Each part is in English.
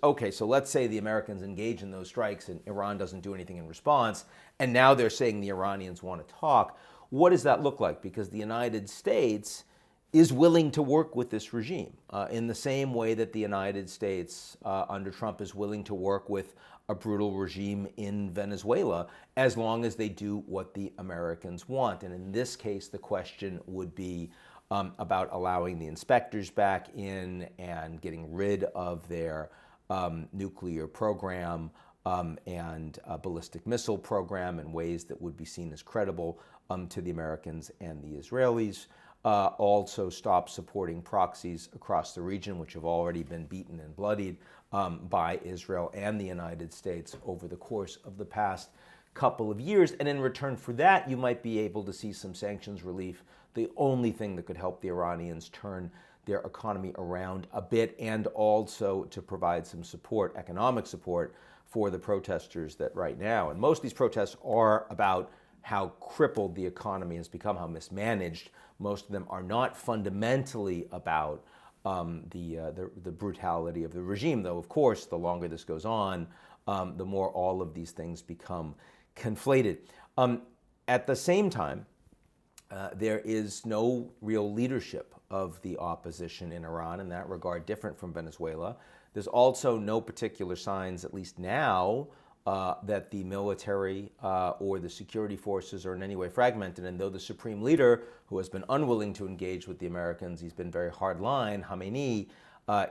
okay, so let's say the Americans engage in those strikes and Iran doesn't do anything in response, and now they're saying the Iranians want to talk. What does that look like? Because the United States is willing to work with this regime in the same way that the United States under Trump is willing to work with a brutal regime in Venezuela as long as they do what the Americans want. And in this case, the question would be about allowing the inspectors back in and getting rid of their nuclear program and ballistic missile program in ways that would be seen as credible to the Americans and the Israelis. Also stop supporting proxies across the region, which have already been beaten and bloodied by Israel and the United States over the course of the past couple of years. And in return for that, you might be able to see some sanctions relief, the only thing that could help the Iranians turn their economy around a bit, and also to provide some support, economic support, for the protesters that right now, and most of these protests are about how crippled the economy has become, how mismanaged. Most of them are not fundamentally about the brutality of the regime, though, of course, the longer this goes on, the more all of these things become conflated. At the same time, there is no real leadership of the opposition in Iran in that regard, different from Venezuela. There's also no particular signs, at least now, that the military or the security forces are in any way fragmented. And though the supreme leader, who has been unwilling to engage with the Americans, he's been very hardline, Khamenei,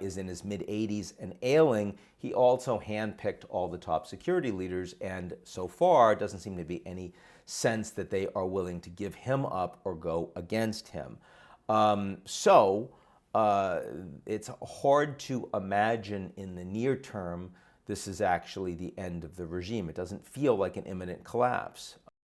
is in his mid-80s and ailing, he also handpicked all the top security leaders, and so far, it doesn't seem to be any sense that they are willing to give him up or go against him. It's hard to imagine in the near term this is actually the end of the regime. It doesn't feel like an imminent collapse.